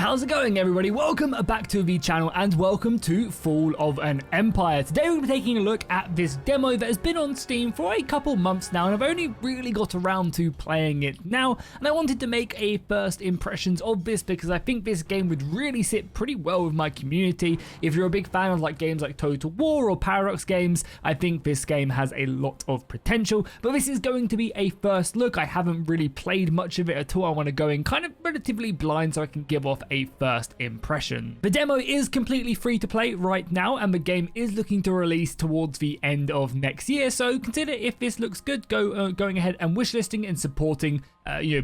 how's it going everybody? Welcome back to the channel and welcome to Fall of an Empire. Today we're going to be taking a look at this demo that has been on Steam for a couple months now, and I've only really got around to playing it now, and I wanted to make a first impressions of this because I think this game would really sit pretty well with my community. If you're a big fan of games like Total War or Paradox games, I think this game has a lot of potential, but this is going to be a first look. I haven't really played much of it at all. I want to go in kind of relatively blind so I can give off a first impression. The demo is completely free to play right now, and the game is looking to release towards the end of next year, so consider if this looks good, going ahead and wishlisting and supporting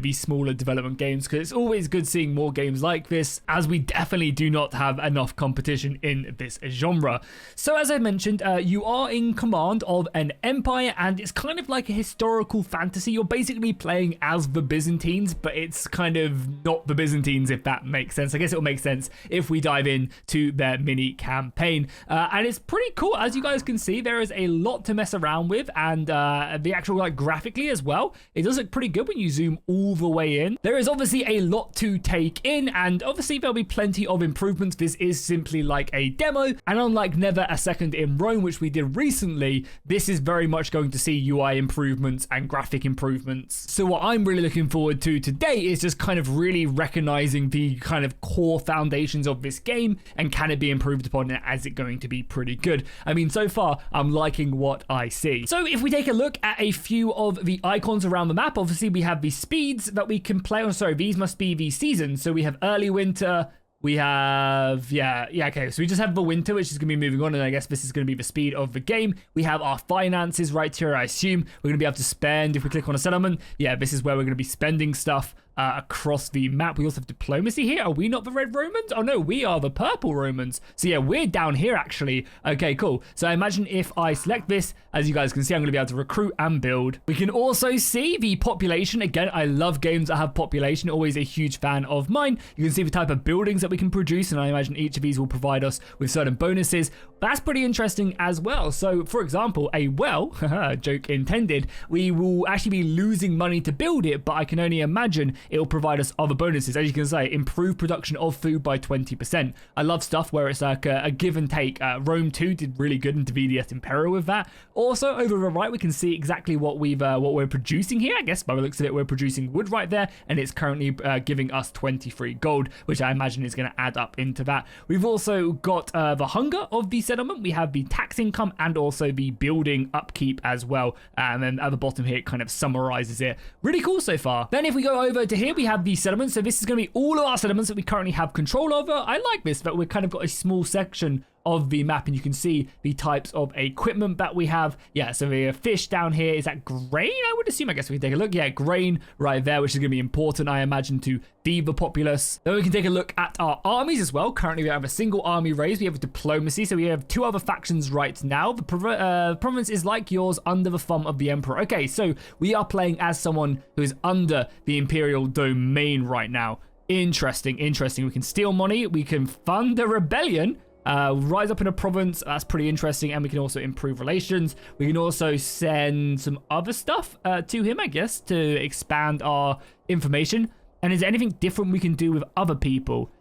these smaller development games, because it's always good seeing more games like this, as we definitely do not have enough competition in this genre. So as I mentioned, you are in command of an empire, and it's kind of like a historical fantasy. You're basically playing as the Byzantines, but it's kind of not the Byzantines, if that makes sense. I guess it'll make sense if we dive into their mini campaign, and it's pretty cool. As you guys can see, there is a lot to mess around with, and the actual graphically as well, it does look pretty good when you zoom all the way in. There is obviously a lot to take in, and obviously there'll be plenty of improvements. This is simply like a demo, and unlike Never a Second in Rome, which we did recently, this is very much going to see UI improvements and graphic improvements. So what I'm really looking forward to today is just kind of really recognizing the kind of core foundations of this game, and can it be improved upon, and is it going to be pretty good? I mean, so far I'm liking what I see. So if we take a look at a few of the icons around the map, obviously we have the speeds that we can play. Oh, sorry, these must be the seasons. So we have early winter, we have, okay, so we just have the winter, which is going to be moving on, and I guess this is going to be the speed of the game. We have our finances right here. I assume we're going to be able to spend. If we click on a settlement, this is where we're going to be spending stuff across the map. We also have diplomacy here. Are we not the red Romans? Oh no, we are the purple Romans. So yeah, we're down here actually. Okay, cool. So I imagine if I select this, as you guys can see, I'm going to be able to recruit and build. We can also see the population. Again, I love games that have population. Always a huge fan of mine. You can see the type of buildings that we can produce, and I imagine each of these will provide us with certain bonuses. That's pretty interesting as well. So for example, a well, joke intended, we will actually be losing money to build it, but I can only imagine it'll provide us other bonuses. As you can say, improve production of food by 20%. I love stuff where it's like a give and take. Rome 2 did really good into VDS Imperial with that. Also, over the right, we can see exactly what we're producing here. I guess by the looks of it, we're producing wood right there, and it's currently giving us 23 gold, which I imagine is going to add up into that. We've also got the hunger of the settlement. We have the tax income and also the building upkeep as well. And then at the bottom here, it kind of summarizes it. Really cool so far. Then if we go over to here, we have the settlements. So this is going to be all of our settlements that we currently have control over. I like this, that we've kind of got a small section of the map, and you can see the types of equipment that we have. So we have fish down here. Is that grain? I would assume. I guess we can take a look. Grain right there, which is going to be important, I imagine, to feed the populace. Then we can take a look at our armies as well. Currently, we have a single army raised. We have diplomacy, so we have two other factions right now. The province is like yours, under the thumb of the emperor. Okay, so we are playing as someone who is under the imperial domain right now. Interesting. We can steal money. We can fund a rebellion. Rise up in a province, that's pretty interesting, and we can also improve relations. We can also send some other stuff to him, I guess, to expand our information. And is there anything different we can do with other people?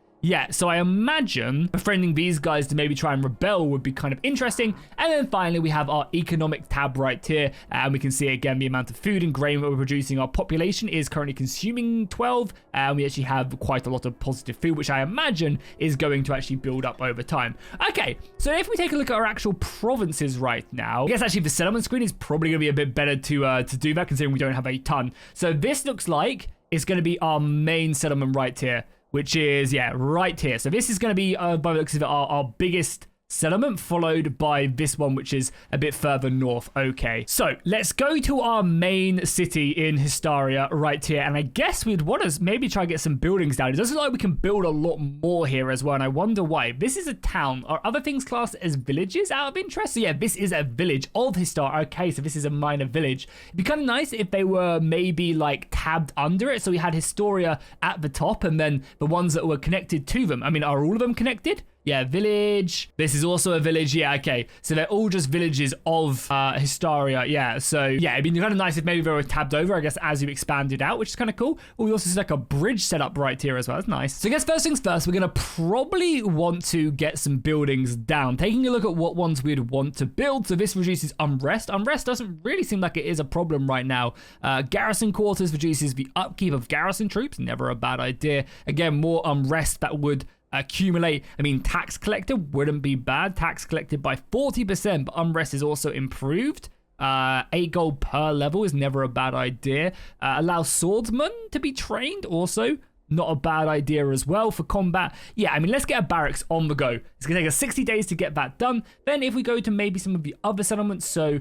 So I imagine befriending these guys to maybe try and rebel would be kind of interesting. And then finally, we have our economic tab right here, and we can see again the amount of food and grain that we're producing. Our population is currently consuming 12, and we actually have quite a lot of positive food, which I imagine is going to actually build up over time. Okay, so if we take a look at our actual provinces right now, I guess actually the settlement screen is probably going to be a bit better to do that, considering we don't have a ton. So this looks like it's going to be our main settlement right here, which is, right here. So this is going to be, by the looks of it, our biggest settlement, followed by this one, which is a bit further north. Okay, so let's go to our main city in Hystaria right here, and I guess we'd want to maybe try and get some buildings down. It does look like we can build a lot more here as well, and I wonder why. This is a town. Are other things classed as villages out of interest? So this is a village of Hystaria. Okay, so this is a minor village. It'd be kind of nice if they were maybe tabbed under it, so we had Hystaria at the top, and then the ones that were connected to them. I mean, are all of them connected? Yeah, village. This is also a village. Yeah, okay. So they're all just villages of Hysteria. Yeah, so yeah, it'd be kind of nice if maybe they were tabbed over, I guess, as you expanded out, which is kind of cool. Oh, we also see like a bridge set up right here as well. That's nice. So I guess first things first, we're going to probably want to get some buildings down. Taking a look at what ones we'd want to build. So this reduces unrest. Unrest doesn't really seem like it is a problem right now. Garrison quarters reduces the upkeep of garrison troops. Never a bad idea. Again, more unrest that would accumulate. I mean, tax collector wouldn't be bad. Tax collected by 40%, but unrest is also improved. 8 gold per level is never a bad idea. Allow swordsmen to be trained also. Not a bad idea as well for combat. Yeah, I mean, let's get a barracks on the go. It's going to take us 60 days to get that done. Then if we go to maybe some of the other settlements, so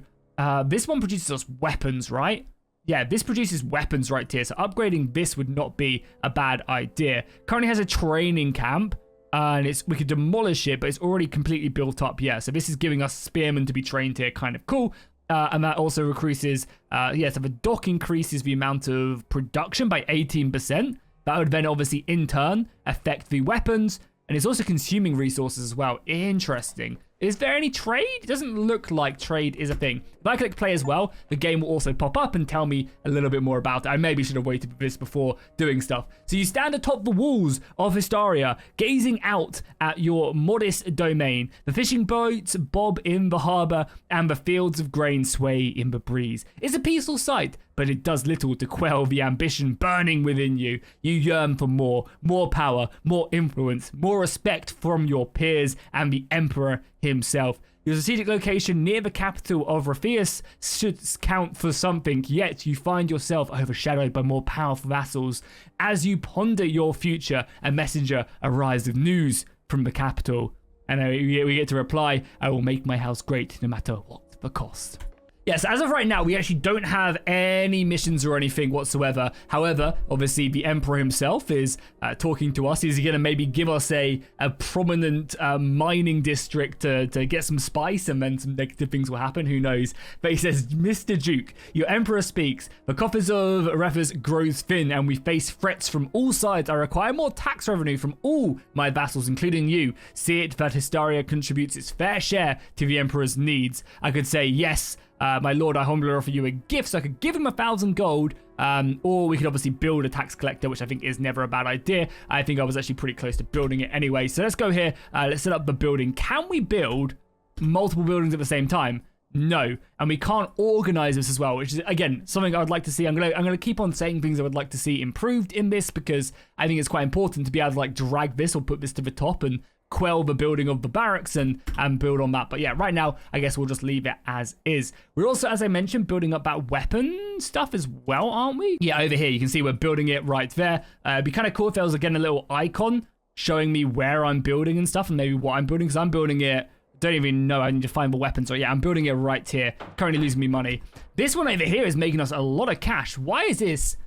this one produces us weapons, right? Yeah, this produces weapons right here. So upgrading this would not be a bad idea. Currently has a training camp. And we could demolish it, but it's already completely built up. Yeah, so this is giving us spearmen to be trained here. Kind of cool. And that also increases, so the dock increases the amount of production by 18%. That would then obviously in turn affect the weapons. And it's also consuming resources as well. Interesting. Is there any trade? It doesn't look like trade is a thing. If I click play as well, the game will also pop up and tell me a little bit more about it. I maybe should have waited for this before doing stuff. So you stand atop the walls of Hysteria, gazing out at your modest domain. The fishing boats bob in the harbour and the fields of grain sway in the breeze. It's a peaceful sight, but it does little to quell the ambition burning within you. You yearn for more power, more influence, more respect from your peers and the Emperor himself. Your strategic location near the capital of Raphius should count for something, yet you find yourself overshadowed by more powerful vassals. As you ponder your future, a messenger arrives with news from the capital. And we get to reply, I will make my house great no matter what the cost. Yes, as of right now, we actually don't have any missions or anything whatsoever. However, obviously, the Emperor himself is talking to us. Is he going to maybe give us a prominent mining district to get some spice, and then some negative things will happen? Who knows? But he says, Mr. Duke, your Emperor speaks. The coffers of Raphius grows thin, and we face threats from all sides. I require more tax revenue from all my vassals, including you. See it that Hysteria contributes its fair share to the Emperor's needs. I could say, yes, my lord, I humbly offer you a gift. So I could give him 1,000 gold, or we could obviously build a tax collector, which I think is never a bad idea. I think I was actually pretty close to building it anyway. So let's go here. Let's set up the building. Can we build multiple buildings at the same time? No, and we can't organize this as well, which is, again, something I would like to see. I'm gonna keep on saying things I would like to see improved in this, because I think it's quite important to be able to like drag this or put this to the top and quell the building of the barracks and build on that. But yeah, right now, I guess we'll just leave it as is. We're also, as I mentioned, building up that weapon stuff as well, aren't we? Yeah, over here, you can see we're building it right there. It'd be kind of cool if there was, again, a little icon showing me where I'm building and stuff, and maybe what I'm building, because I'm building it, don't even know, I need to find the weapons. So yeah, I'm building it right here. Currently losing me money. This one over here is making us a lot of cash. Why is this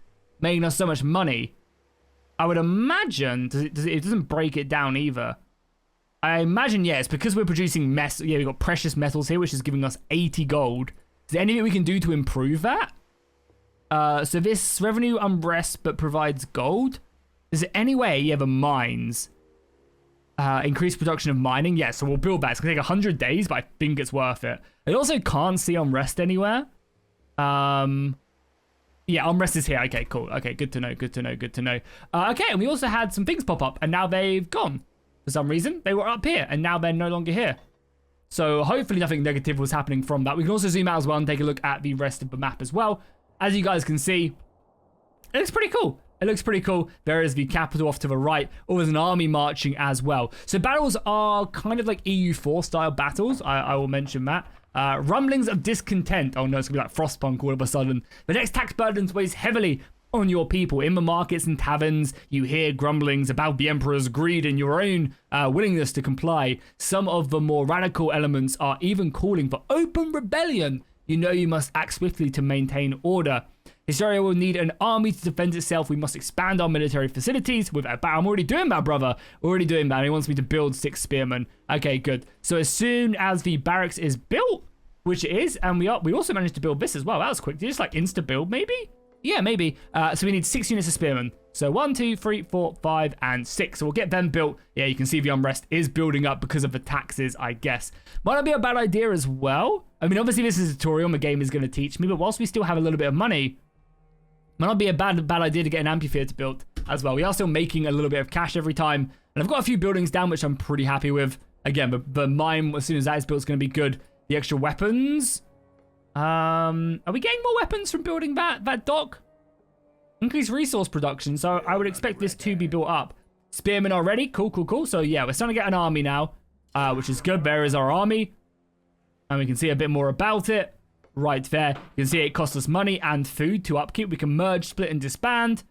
making us so much money? I would imagine, it doesn't break it down either. I imagine, yeah, it's because we're producing we've got precious metals here, which is giving us 80 gold. Is there anything we can do to improve that? So this revenue unrest, but provides gold. Is there any way, yeah, the mines, increase production of mining? Yeah, so we'll build that. It's gonna take 100 days, but I think it's worth it. I also can't see unrest anywhere. Yeah, unrest is here. Okay, cool. Okay, good to know, good to know, good to know. Okay, and we also had some things pop up, and now they've gone. For some reason, they were up here, and now they're no longer here. So hopefully nothing negative was happening from that. We can also zoom out as well and take a look at the rest of the map as well. As you guys can see, it looks pretty cool. It looks pretty cool. There is the capital off to the right. Or there's an army marching as well. So battles are kind of like EU4 style battles. I will mention that. Rumblings of discontent. Oh no, it's going to be like Frostpunk all of a sudden. The next tax burden weighs heavily on your people. In the markets and taverns, you hear grumblings about the Emperor's greed and your own willingness to comply. Some of the more radical elements are even calling for open rebellion. You know you must act swiftly to maintain order. Hysteria will need an army to defend itself. We must expand our military facilities. I'm already doing that, brother. Already doing that. He wants me to build 6 spearmen. Okay, good. So as soon as the barracks is built, which it is, and we also managed to build this as well. That was quick. Did you just like insta build maybe? Yeah, maybe. So we need 6 units of spearmen. So 1, 2, 3, 4, 5, and 6. So we'll get them built. Yeah, you can see the unrest is building up because of the taxes, I guess. Might not be a bad idea as well. I mean, obviously this is a tutorial the game is going to teach me, but whilst we still have a little bit of money, might not be a bad idea to get an amphitheater built as well. We are still making a little bit of cash every time. And I've got a few buildings down, which I'm pretty happy with. Again, the mine, as soon as that is built, is going to be good. The extra weapons. Are we getting more weapons from building that dock? Increased resource production, so I would expect this to be built up. Spearmen are ready. Cool, cool, cool. So yeah, we're starting to get an army now, which is good. There is our army. And we can see a bit more about it right there. You can see it costs us money and food to upkeep. We can merge, split, and disband.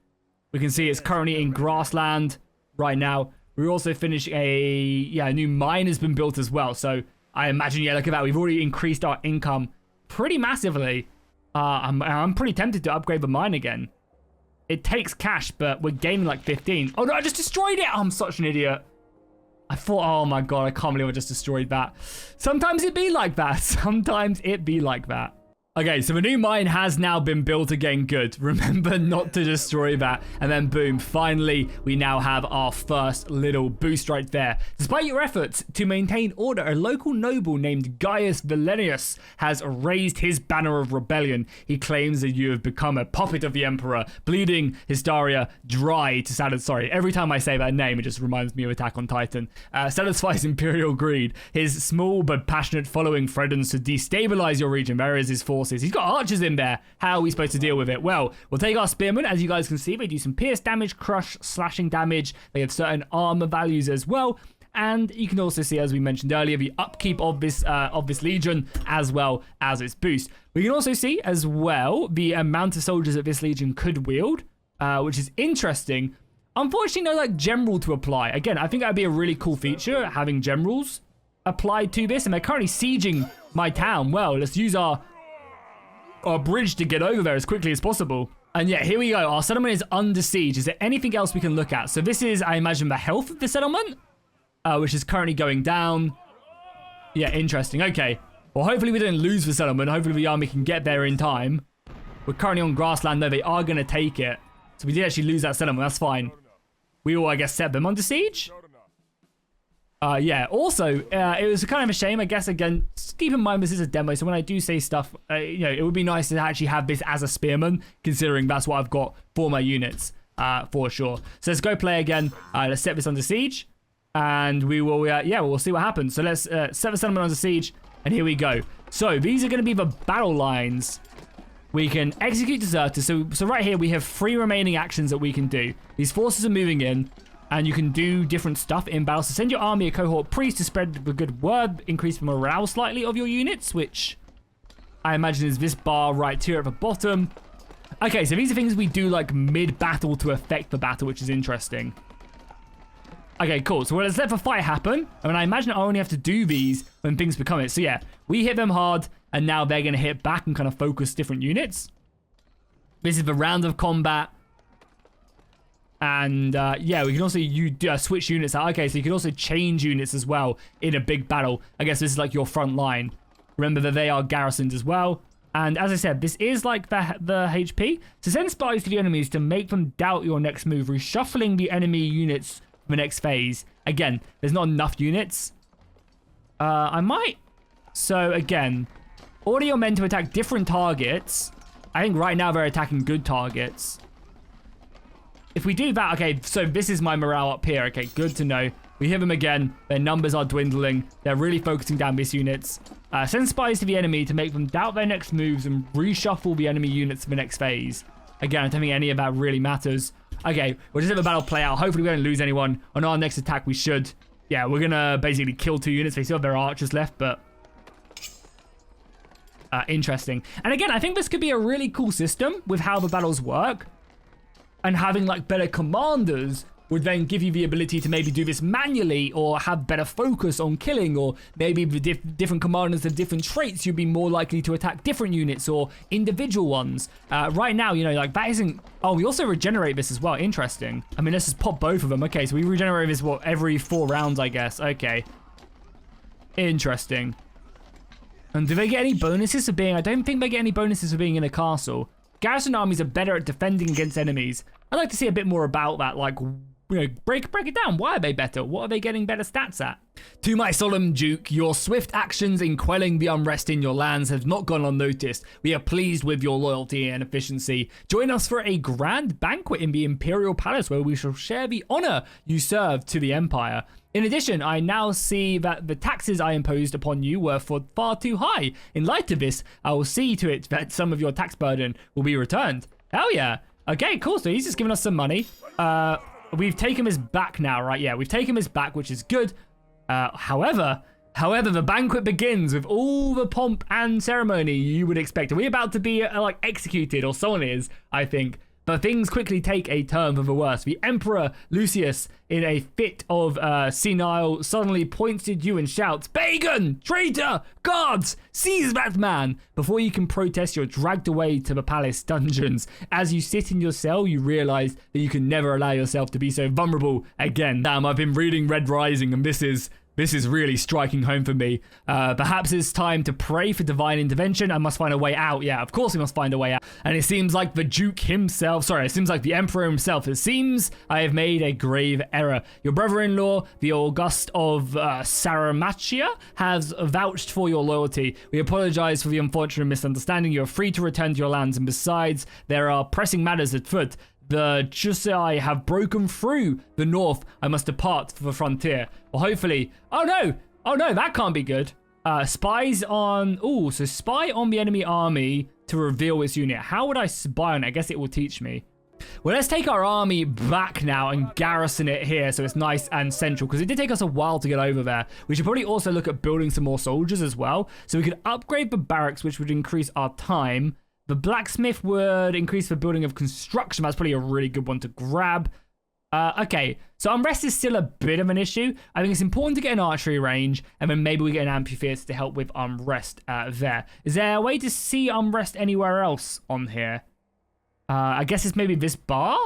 We can see it's currently in grassland right now. We also finished a new mine has been built as well. So I imagine, yeah, look at that. We've already increased our income pretty massively. I'm pretty tempted to upgrade the mine again. It takes cash, but we're gaining like 15. Oh no, I just destroyed it. Oh, I'm such an idiot. I thought, oh my God, I can't believe I just destroyed that. Sometimes it be like that. Sometimes it be like that. Okay, so the new mine has now been built again. Good. Remember not to destroy that. And then boom, finally, we now have our first little boost right there. Despite your efforts to maintain order, a local noble named Gaius Valenius has raised his banner of rebellion. He claims that you have become a puppet of the Emperor, bleeding Hysteria dry to satisfy. Sorry, every time I say that name, it just reminds me of Attack on Titan. Satisfies Imperial greed. His small but passionate following threatens to destabilize your region. There is his force. He's got archers in there. How are we supposed to deal with it? Well, we'll take our spearmen. As you guys can see, they do some pierce damage, crush, slashing damage. They have certain armor values as well. And you can also see, as we mentioned earlier, the upkeep of this legion as well as its boost. We can also see as well the amount of soldiers that this legion could wield, which is interesting. Unfortunately, no like general to apply. Again, I think that would be a really cool feature, having generals applied to this. And they're currently sieging my town. Well, let's use our bridge to get over there as quickly as possible. And yeah, here we go. Our settlement is under siege. Is there anything else we can look at? So this is, I imagine, the health of the settlement, which is currently going down. Yeah, interesting. Okay. Well, hopefully we don't lose the settlement. Hopefully the army can get there in time. We're currently on grassland, though. They are going to take it. So we did actually lose that settlement. That's fine. We will, I guess, set them under siege. Yeah, also, it was kind of a shame, I guess. Again, just keep in mind this is a demo, so when I do say stuff, you know, it would be nice to actually have this as a spearman, considering that's what I've got for my units, for sure. So let's go play again. Let's set this under siege, and we will, yeah, we'll see what happens. So let's set the settlement under siege, and here we go. So these are going to be the battle lines. We can execute deserters. So right here, we have 3 remaining actions that we can do. These forces are moving in. And you can do different stuff in battle. So send your army a cohort priest to spread the good word, increase the morale slightly of your units, which I imagine is this bar right here at the bottom. Okay, so these are things we do like mid-battle to affect the battle, which is interesting. Okay, cool. So let's let the fight happen. I mean, I imagine I only have to do these when things become it. So yeah, we hit them hard, and now they're going to hit back and kind of focus different units. This is the round of combat. And yeah, we can also switch units out. Okay, so you can also change units as well in a big battle. I guess this is like your front line. Remember that they are garrisoned as well. And as I said, this is like the HP. So send spies to the enemies to make them doubt your next move, reshuffling the enemy units for the next phase. Again, there's not enough units. I might. So again, order your men to attack different targets. I think right now they're attacking good targets. If we do that, okay, so this is my morale up here. Okay, good to know. We hit them again. Their numbers are dwindling. They're really focusing down these units. Send spies to the enemy to make them doubt their next moves and reshuffle the enemy units for the next phase. Again, I don't think any of that really matters. Okay, we'll just have a battle play out. Hopefully we don't lose anyone. On our next attack, we should. Yeah, we're going to basically kill 2 units. They still have their archers left, but interesting. And again, I think this could be a really cool system with how the battles work. And having like better commanders would then give you the ability to maybe do this manually or have better focus on killing, or maybe the different commanders have different traits. You'd be more likely to attack different units or individual ones. Right now, you know, like that isn't... Oh, we also regenerate this as well. Interesting. I mean, let's just pop both of them. Okay, so we regenerate this, what, every 4 rounds, I guess. Okay. Interesting. And do they get any bonuses for being... I don't think they get any bonuses for being in a castle. Garrison armies are better at defending against enemies. I'd like to see a bit more about that, like, you know, break it down. Why are they better? What are they getting better stats at? To my solemn Duke, your swift actions in quelling the unrest in your lands have not gone unnoticed. We are pleased with your loyalty and efficiency. Join us for a grand banquet in the Imperial Palace where we shall share the honor you serve to the Empire. In addition, I now see that the taxes I imposed upon you were far too high. In light of this, I will see to it that some of your tax burden will be returned. Hell yeah. Okay, cool. So he's just giving us some money. We've taken his back now, right? Yeah, we've taken his back, which is good. However, the banquet begins with all the pomp and ceremony you would expect. Are we about to be like executed, or someone is, I think? But things quickly take a turn for the worse. The Emperor Lucius, in a fit of senile, suddenly points at you and shouts, "Pagan! Traitor! Guards! Seize that man!" Before you can protest, you're dragged away to the palace dungeons. As you sit in your cell, you realize that you can never allow yourself to be so vulnerable again. Damn, I've been reading Red Rising, and this is really striking home for me. Perhaps it's time to pray for divine intervention. I must find a way out. Yeah, of course we must find a way out. And it seems like the Duke himself, it seems like the Emperor himself. It seems I have made a grave error. Your brother-in-law, the August of Saramachia, has vouched for your loyalty. We apologize for the unfortunate misunderstanding. You are free to return to your lands, and besides, there are pressing matters at foot. The Jusai have broken through the north. I must depart for the frontier. Well, hopefully. Oh no, that can't be good. Spies on. Oh, so spy on the enemy army to reveal its unit. How would I spy on it? I guess it will teach me. Well, let's take our army back now and garrison it here so it's nice and central, because it did take us a while to get over there. We should probably also look at building some more soldiers as well. So we could upgrade the barracks, which would increase our time. The blacksmith would increase the building of construction. That's probably a really good one to grab. Okay, so unrest is still a bit of an issue. I think it's important to get an archery range, and then maybe we get an amphitheater to help with unrest there. Is there a way to see unrest anywhere else on here? I guess it's maybe this bar?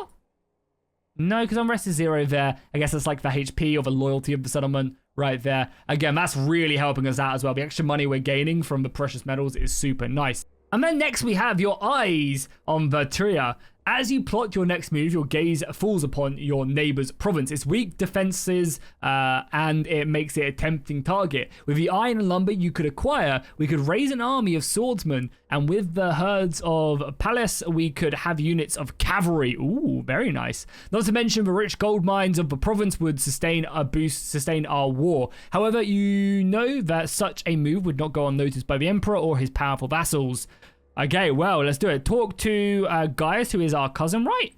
No, because unrest is 0 there. I guess it's like the HP or the loyalty of the settlement right there. Again, that's really helping us out as well. The extra money we're gaining from the precious metals is super nice. And then next we have your eyes on Vituria. As you plot your next move, your gaze falls upon your neighbor's province. Its weak defenses, and it makes it a tempting target. With the iron and lumber you could acquire, we could raise an army of swordsmen, and with the herds of palace, we could have units of cavalry. Ooh, very nice. Not to mention the rich gold mines of the province would sustain our war. However, you know that such a move would not go unnoticed by the emperor or his powerful vassals. Okay, well, let's do it. Talk to Gaius, who is our cousin, right?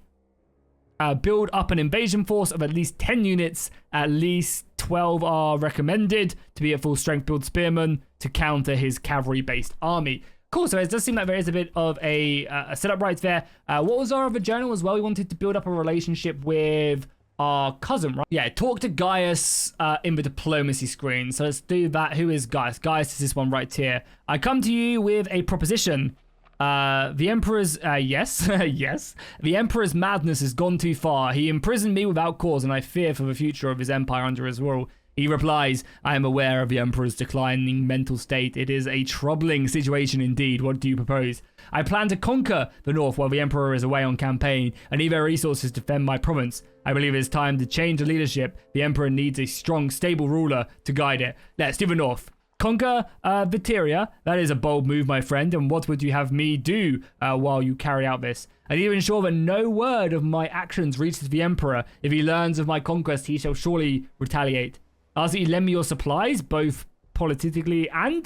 Build up an invasion force of at least 10 units. At least 12 are recommended to be at full strength build spearmen to counter his cavalry-based army. Cool, so it does seem like there is a bit of a setup right there. What was our other journal as well? We wanted to build up a relationship with our cousin, right? Yeah, talk to Gaius in the diplomacy screen. So let's do that. Who is Gaius? Gaius is this one right here. I come to you with a proposition. The Emperor's, yes, yes. The Emperor's madness has gone too far. He imprisoned me without cause, and I fear for the future of his empire under his rule. He replies, I am aware of the Emperor's declining mental state. It is a troubling situation indeed. What do you propose? I plan to conquer the north while the Emperor is away on campaign, and need their resources to defend my province. I believe it is time to change the leadership. The Emperor needs a strong, stable ruler to guide it. Let's do the north. Conquer Vituria. That is a bold move, my friend. And what would you have me do while you carry out this? I need to ensure that no word of my actions reaches the Emperor. If he learns of my conquest, he shall surely retaliate. Ask that you lend me your supplies, both politically and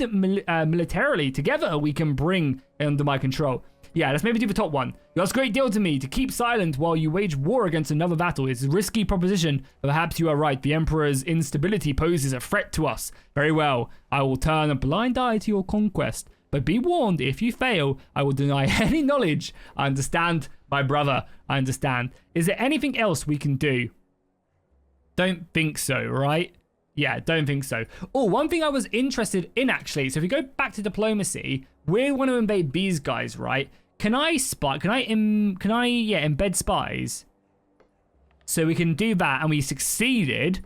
militarily. Together, we can bring it under my control. Yeah, let's maybe do the top one. You ask a great deal to me to keep silent while you wage war against another battle. It's a risky proposition, but perhaps you are right. The Emperor's instability poses a threat to us. Very well, I will turn a blind eye to your conquest. But be warned, if you fail, I will deny any knowledge. I understand, my brother. I understand. Is there anything else we can do? Don't think so, right? Yeah, don't think so. Oh, one thing I was interested in, actually. So if we go back to diplomacy, we want to invade these guys, right? Can I spy? Can I embed spies? So we can do that, and we succeeded.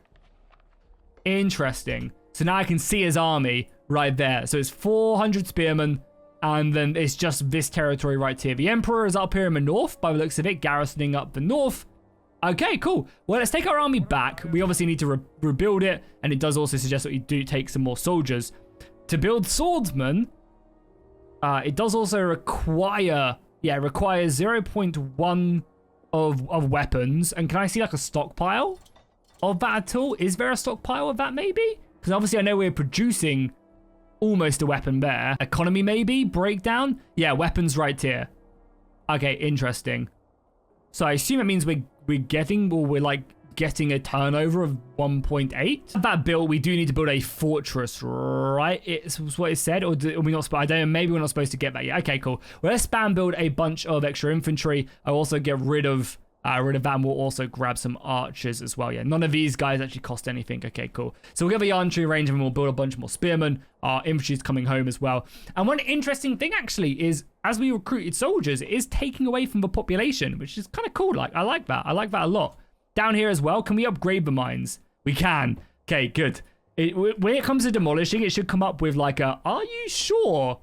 Interesting. So now I can see his army right there. So it's 400 spearmen, And then it's just this territory right here. The Emperor is up here in the north, by the looks of it, garrisoning up the north. Okay, cool. Well, let's take our army back. We obviously need to rebuild it, and it does also suggest that we do take some more soldiers. To build swordsmen, it does also require, it requires 0.1 of weapons. And can I see like a stockpile of that at all? Is there a stockpile of that maybe? Because obviously I know we're producing almost a weapon there. Economy maybe? Breakdown? Yeah, weapons right here. Okay, interesting. So I assume it means we're getting a turnover of 1.8. That build, we do need to build a fortress, right? It's what it said, or are we not? I don't know. Maybe we're not supposed to get that yet. Okay, cool. Well, let's spam build a bunch of extra infantry. I'll also get rid of that, and we'll also grab some archers as well. Yeah, none of these guys actually cost anything. Okay, cool. So we'll get the archery range, and we'll build a bunch more spearmen. Our infantry's coming home as well. And one interesting thing actually is, as we recruited soldiers, it is taking away from the population, which is kind of cool. Like, I like that. I like that a lot. Down here as well, can we upgrade the mines? We can. Okay, good. When it comes to demolishing, it should come up with like a, are you sure?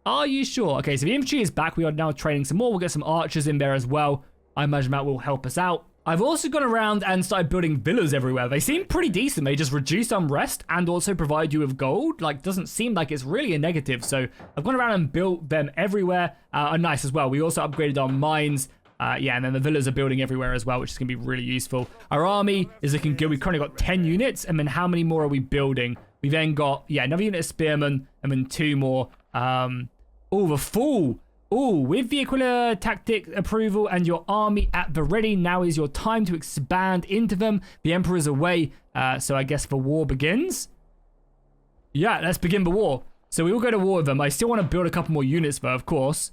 Are you sure? Okay, so the infantry is back. We are now training some more. We'll get some archers in there as well. I imagine that will help us out. I've also gone around and started building villas everywhere. They seem pretty decent. They just reduce unrest and also provide you with gold. Like, doesn't seem like it's really a negative. So I've gone around and built them everywhere. Are nice as well. We also upgraded our mines. And then the villas are building everywhere as well, which is going to be really useful. Our army is looking good. We've currently got 10 units. And then how many more are we building? We then got, another unit of spearmen. And then 2 more. The full. With the Aquila tactic approval and your army at the ready, now is your time to expand into them. The Emperor's away. So I guess the war begins. Yeah, let's begin the war. So we will go to war with them. I still want to build a couple more units though, of course.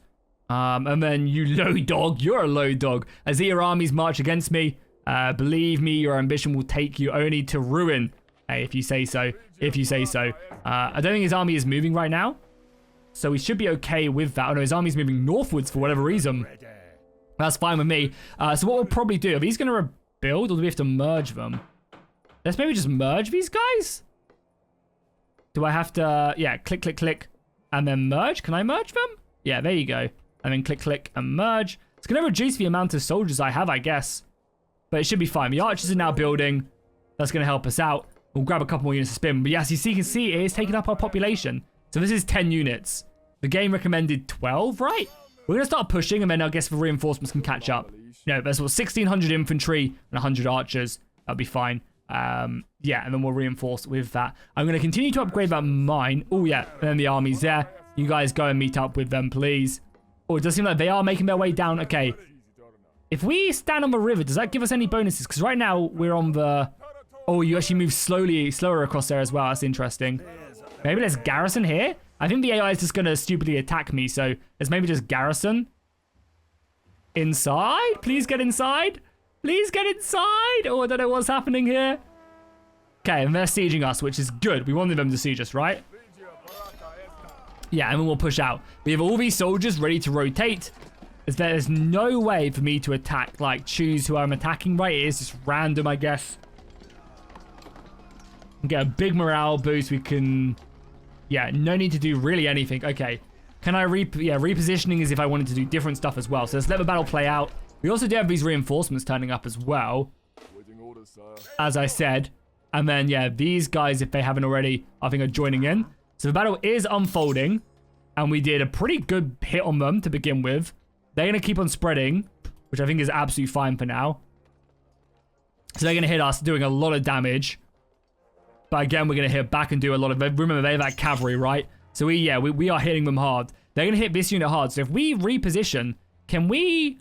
And then you low dog, you're a low dog. As your armies march against me, believe me, your ambition will take you only to ruin. Hey, if you say so. If you say so. I don't think his army is moving right now. So we should be okay with that. Oh no, his army's moving northwards for whatever reason. That's fine with me. So what we'll probably do, if he's going to rebuild, or do we have to merge them? Let's maybe just merge these guys. Do I have to, click, click, click, and then merge? Can I merge them? Yeah, there you go. And then click, click, and merge. It's going to reduce the amount of soldiers I have, I guess. But it should be fine. The archers are now building. That's going to help us out. We'll grab a couple more units of spin. But yes, you can see it is taking up our population. So this is 10 units. The game recommended 12, right? We're going to start pushing, and then I guess the reinforcements can catch up. No, there's 1,600 infantry and 100 archers. That'll be fine. And then we'll reinforce with that. I'm going to continue to upgrade that mine. Oh, yeah. And then the army's there. You guys go and meet up with them, please. Oh, it does seem like they are making their way down. Okay. If we stand on the river, does that give us any bonuses? Because right now, we're on the... Oh, you actually move slower across there as well. That's interesting. Maybe let's garrison here. I think the AI is just going to stupidly attack me. So let's maybe just garrison. Inside? Please get inside. Please get inside. Oh, I don't know what's happening here. Okay, and they're sieging us, which is good. We wanted them to siege us, right? Yeah, and then we'll push out. We have all these soldiers ready to rotate. There's no way for me to attack, like choose who I'm attacking, right? It is just random, I guess. Get a big morale boost. We can... Yeah, no need to do really anything. Okay. Can I repositioning is if I wanted to do different stuff as well. So let's let the battle play out. We also do have these reinforcements turning up as well. As I said. And then, these guys, if they haven't already, I think are joining in. So the battle is unfolding. And we did a pretty good hit on them to begin with. They're going to keep on spreading, which I think is absolutely fine for now. So they're going to hit us, doing a lot of damage. But again, we're going to hit back and do a lot of... Remember, they have that cavalry, right? So we are hitting them hard. They're going to hit this unit hard. So if we reposition, can we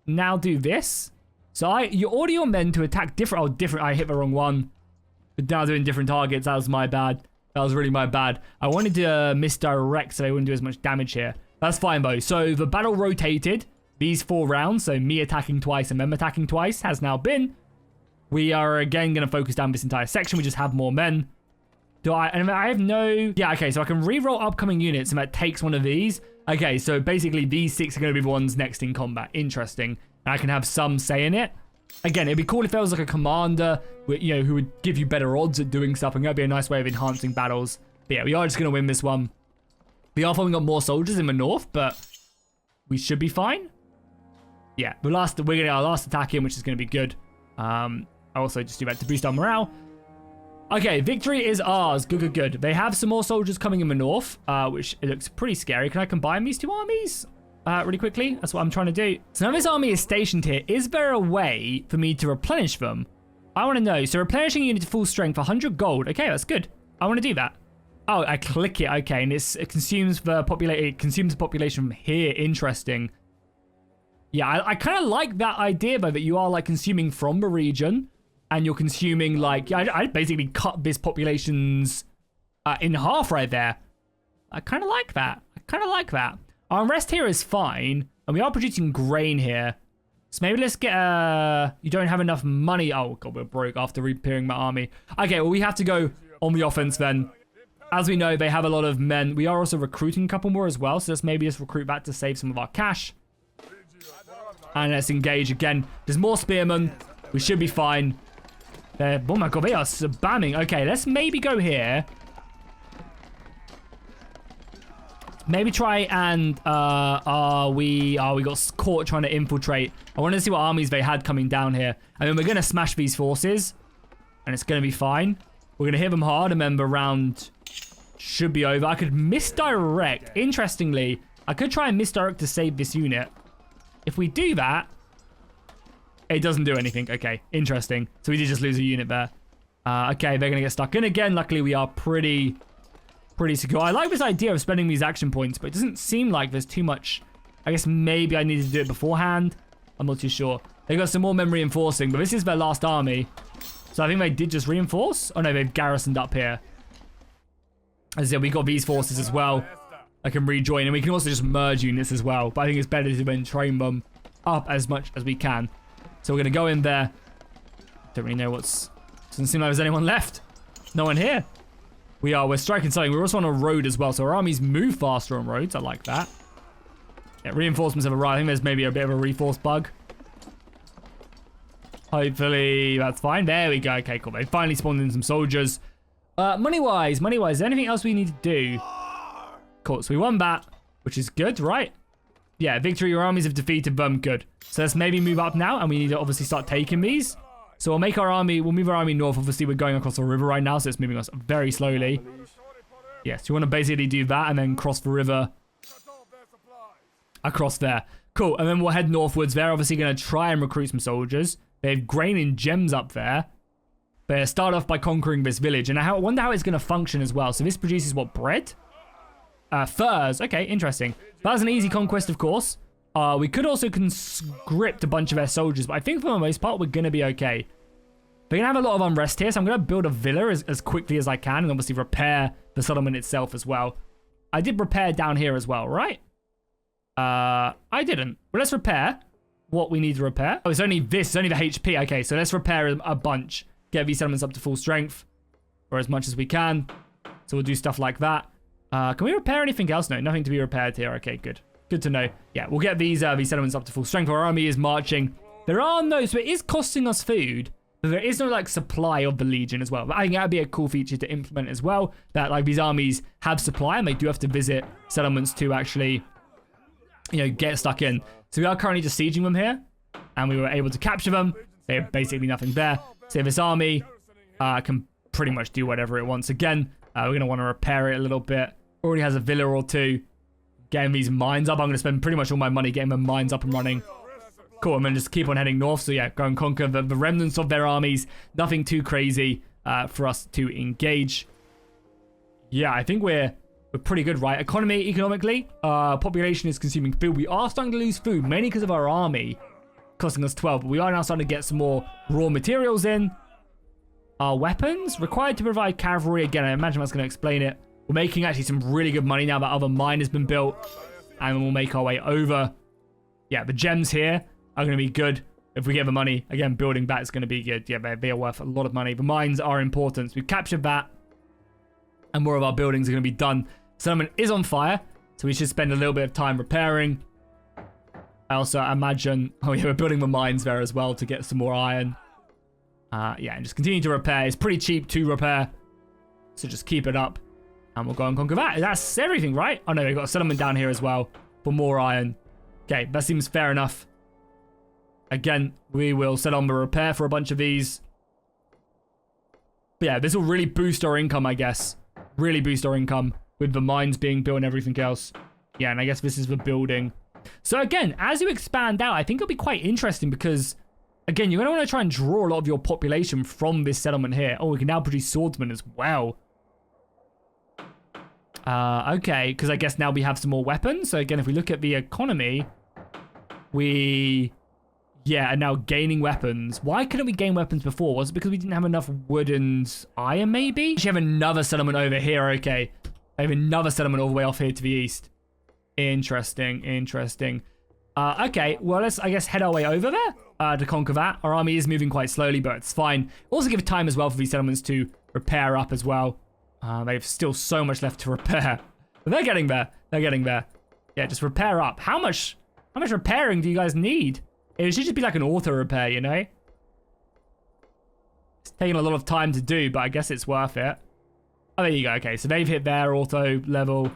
now do this? So you order your men to attack different... Oh, different. I hit the wrong one. But now doing different targets. That was my bad. That was really my bad. I wanted to misdirect so they wouldn't do as much damage here. That's fine, though. So the battle rotated. These 4 rounds, so me attacking twice and them attacking twice, has now been... We are again going to focus down this entire section. We just have more men. And I have no... Yeah, okay, so I can reroll upcoming units and that takes one of these. Okay, so basically these 6 are going to be the ones next in combat. Interesting. And I can have some say in it. Again, it'd be cool if there was like a commander, who would give you better odds at doing stuff. And that'd be a nice way of enhancing battles. But yeah, we are just going to win this one. We are forming up more soldiers in the north, but we should be fine. Yeah, we're going to get our last attack in, which is going to be good. I also just do that to boost our morale. Okay, victory is ours. Good, good, good. They have some more soldiers coming in the north, which it looks pretty scary. Can I combine these two armies really quickly? That's what I'm trying to do. So now this army is stationed here. Is there a way for me to replenish them? I want to know. So replenishing unit to full strength, 100 gold. Okay, that's good. I want to do that. Oh, I click it. Okay, and it consumes the population from here. Interesting. Yeah, I kind of like that idea, though, that you are, like, consuming from the region, and you're consuming, like, I basically cut this population's in half right there. I kind of like that. Our unrest here is fine, and we are producing grain here. So maybe let's get you don't have enough money. Oh, God, we're broke after repairing my army. Okay, well, we have to go on the offense then. As we know, they have a lot of men. We are also recruiting a couple more as well, so let's maybe just recruit that to save some of our cash. And let's engage again. There's more spearmen. We should be fine. Oh my God, they are spamming. Okay, let's maybe go here. Maybe try and we got caught trying to infiltrate. I wanted to see what armies they had coming down here. I mean, we're gonna smash these forces, and it's gonna be fine. We're gonna hit them hard, and then the round should be over. I could misdirect. Interestingly, I could try and misdirect to save this unit. If we do that, it doesn't do anything. Okay, interesting. So we did just lose a unit there. Okay, they're going to get stuck in again. Luckily, we are pretty secure. I like this idea of spending these action points, but it doesn't seem like there's too much. I guess maybe I needed to do it beforehand. I'm not too sure. They got some more men reinforcing, but this is their last army. So I think they did just reinforce. Oh, no, they've garrisoned up here. As I said, we got these forces as well. I can rejoin, and we can also just merge units as well. But I think it's better to then train them up as much as we can. So we're going to go in there. Don't really know what's... Doesn't seem like there's anyone left. No one here. We're striking something. We're also on a road as well, so our armies move faster on roads. I like that. Yeah, reinforcements have arrived. I think there's maybe a bit of a reforce bug. Hopefully that's fine. There we go. Okay, cool. They finally spawned in some soldiers. Money-wise, is there anything else we need to do? Cool, so we won that, which is good, right? Yeah, victory, your armies have defeated them, good. So let's maybe move up now, and we need to obviously start taking these. So we'll move our army north. Obviously, we're going across the river right now, so it's moving us very slowly. Yes, you want to basically do that, and then cross the river across there. Cool, and then we'll head northwards. They're obviously going to try and recruit some soldiers. They have grain and gems up there. They start off by conquering this village, and I wonder how it's going to function as well. So this produces what, bread? Furs. Okay, interesting. That was an easy conquest, of course. We could also conscript a bunch of their soldiers, but I think for the most part, we're going to be okay. They're going to have a lot of unrest here, so I'm going to build a villa as quickly as I can, and obviously repair the settlement itself as well. I did repair down here as well, right? I didn't. Well, let's repair what we need to repair. Oh, it's only this. It's only the HP. Okay, so let's repair a bunch. Get these settlements up to full strength, or as much as we can. So we'll do stuff like that. Can we repair anything else? No, nothing to be repaired here. Okay, good. Good to know. Yeah, we'll get these settlements up to full strength. Our army is marching. There are no... So it is costing us food, but there is no, like, supply of the Legion as well. But I think that would be a cool feature to implement as well. That, like, these armies have supply, and they do have to visit settlements to actually, you know, get stuck in. So we are currently just sieging them here, and we were able to capture them. They have basically nothing there. So this army can pretty much do whatever it wants. Again, we're going to want to repair it a little bit. Already has a villa or two. Getting these mines up. I'm going to spend pretty much all my money getting the mines up and running. Cool, and then just keep on heading north. So yeah, go and conquer the remnants of their armies. Nothing too crazy for us to engage. Yeah, I think we're pretty good, right? Economically, population is consuming food. We are starting to lose food, mainly because of our army costing us 12. But we are now starting to get some more raw materials in. Our weapons required to provide cavalry. Again, I imagine that's going to explain it. We're making actually some really good money now that other mine has been built. And we'll make our way over. Yeah, the gems here are going to be good. If we get the money, again, building that is going to be good. Yeah, they are worth a lot of money. The mines are important. So we've captured that. And more of our buildings are going to be done. Settlement is on fire. So we should spend a little bit of time repairing. I also imagine... Oh, yeah, we're building the mines there as well to get some more iron. Yeah, and just continue to repair. It's pretty cheap to repair. So just keep it up. And we'll go and conquer that. That's everything, right? Oh no, we've got a settlement down here as well for more iron. Okay, that seems fair enough. Again, we will set on the repair for a bunch of these. But yeah, this will really boost our income, I guess. Really boost our income with the mines being built and everything else. Yeah, and I guess this is the building. So again, as you expand out, I think it'll be quite interesting because, again, you're going to want to try and draw a lot of your population from this settlement here. Oh, we can now produce swordsmen as well. Okay, because I guess now we have some more weapons. So again, if we look at the economy, we... yeah, are now gaining weapons. Why couldn't we gain weapons before? Was it because we didn't have enough wood and iron, maybe? We have another settlement over here, okay. I have another settlement all the way off here to the east. Interesting, interesting. Okay, well, let's, I guess, head our way over there to conquer that. Our army is moving quite slowly, but it's fine. Also give time as well for these settlements to repair up as well. They've still so much left to repair. But they're getting there. They're getting there. Yeah, just repair up. How much repairing do you guys need? It should just be like an auto repair, you know? It's taking a lot of time to do, but I guess it's worth it. Oh, there you go. Okay, so they've hit their auto level.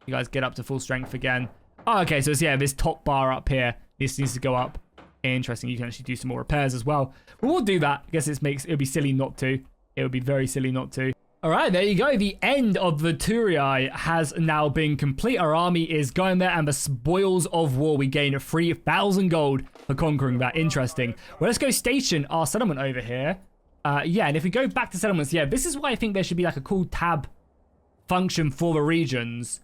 You guys get up to full strength again. Oh, okay, so it's, yeah, this top bar up here. This needs to go up. Interesting. You can actually do some more repairs as well. But we'll do that. I guess it would be silly not to. It would be very silly not to. All right, there you go. The end of Vituria has now been complete. Our army is going there, and the spoils of war. We gain 3,000 gold for conquering that. Interesting. Well, let's go station our settlement over here. Yeah, and if we go back to settlements, yeah, this is why I think there should be like a cool tab function for the regions,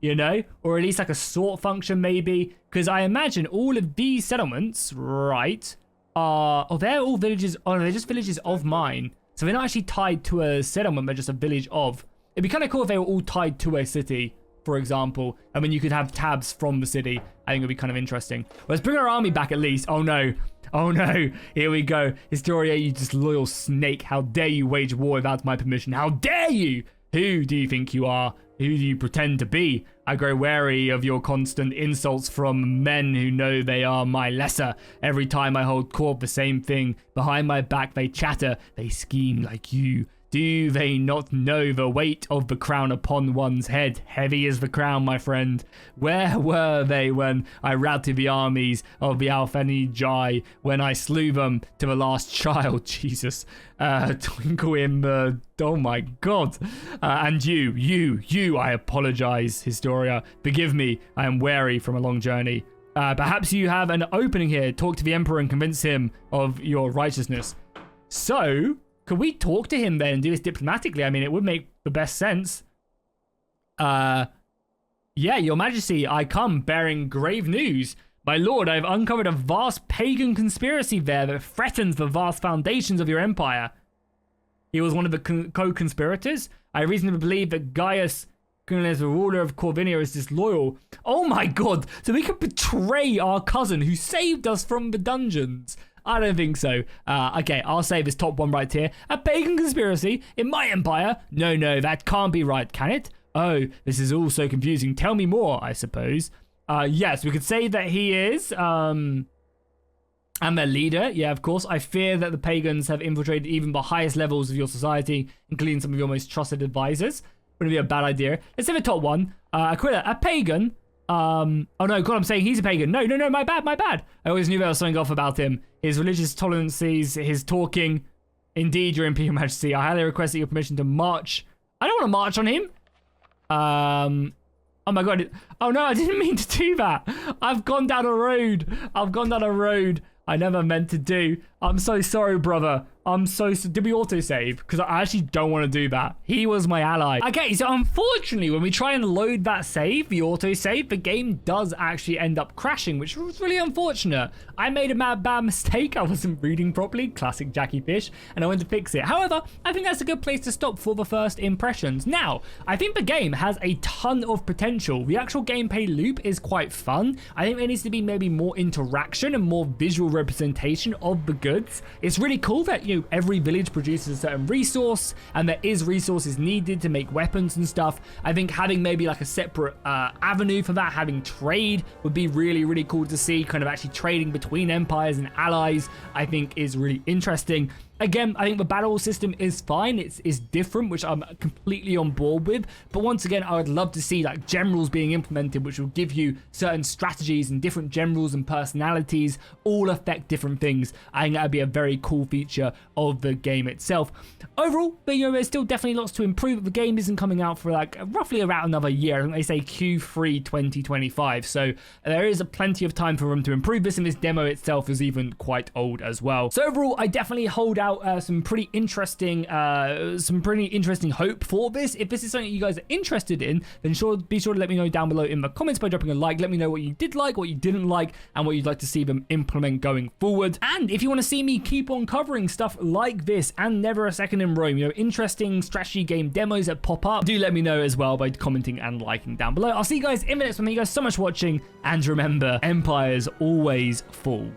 you know? Or at least like a sort function maybe. Because I imagine all of these settlements, right, are... oh, they're all villages... oh, no, they're just villages of mine. So they're not actually tied to a settlement, they're just a village of. It'd be kind of cool if they were all tied to a city, for example. I mean, you could have tabs from the city. I think it'd be kind of interesting. Well, let's bring our army back at least. Oh no. Oh no. Here we go. Historia, you disloyal snake. How dare you wage war without my permission? How dare you? Who do you think you are? Who do you pretend to be? I grow wary of your constant insults from men who know they are my lesser. Every time I hold court, the same thing. Behind my back they chatter, they scheme like you. Do they not know the weight of the crown upon one's head? Heavy is the crown, my friend. Where were they when I routed the armies of the Alfenijai, when I slew them to the last child? Jesus. Twinkle in the... oh my god. And you, I apologize, Historia. Forgive me, I am weary from a long journey. Perhaps you have an opening here. Talk to the Emperor and convince him of your righteousness. So... could we talk to him then and do this diplomatically? I mean, it would make the best sense. Yeah, your majesty, I come bearing grave news. My lord, I have uncovered a vast pagan conspiracy there that threatens the vast foundations of your empire. He was one of the co-conspirators. I reasonably believe that Gaius, the ruler of Corvinia, is disloyal. Oh my god, so we could betray our cousin who saved us from the dungeons. I don't think so. Okay, I'll say this top one right here. A pagan conspiracy in my empire? No, that can't be right, can it? Oh, this is all so confusing. Tell me more, I suppose. Yes, we could say that he is, and their leader. Yeah, of course. I fear that the pagans have infiltrated even the highest levels of your society, including some of your most trusted advisors. Wouldn't be a bad idea. Let's say the top one. A pagan. Oh no, God, I'm saying he's a pagan. No, my bad. I always knew there was something off about him. His religious tolerances, his talking. Indeed, your Imperial Majesty, I highly request that your permission to march. I don't want to march on him. Oh my God. Oh no, I didn't mean to do that. I've gone down a road I never meant to do. I'm so sorry, brother. Did we autosave? Because I actually don't want to do that. He was my ally. Okay, so unfortunately, when we try and load that save, the autosave, the game does actually end up crashing, which was really unfortunate. I made a bad mistake. I wasn't reading properly. Classic Jackie Fish. And I went to fix it. However, I think that's a good place to stop for the first impressions. Now, I think the game has a ton of potential. The actual gameplay loop is quite fun. I think there needs to be maybe more interaction and more visual representation of the goods. It's really cool that, you know, every village produces a certain resource and there is resources needed to make weapons and stuff. I think having maybe like a separate avenue for that, having trade would be really cool to see, kind of actually trading between empires and allies, I think is really interesting. Again, I think the battle system is fine. It's different, which I'm completely on board with. But once again, I would love to see like generals being implemented, which will give you certain strategies, and different generals and personalities all affect different things. I think that would be a very cool feature of the game itself. Overall, but, you know, there's still definitely lots to improve. The game isn't coming out for like roughly around another year. I think they say Q3 2025. So there is plenty of time for them to improve this, and this demo itself is even quite old as well. So overall, I definitely hold out some pretty interesting hope for this. If this is something you guys are interested in, then be sure to let me know down below in the comments by dropping a like. Let me know what you did like, what you didn't like, and what you'd like to see them implement going forward. And if you want to see me keep on covering stuff like this and Never a Second in Rome, you know, interesting strategy game demos that pop up, do let me know as well by commenting and liking down below. I'll see you guys in the next one. Thank you guys so much for watching, and remember, empires always fall.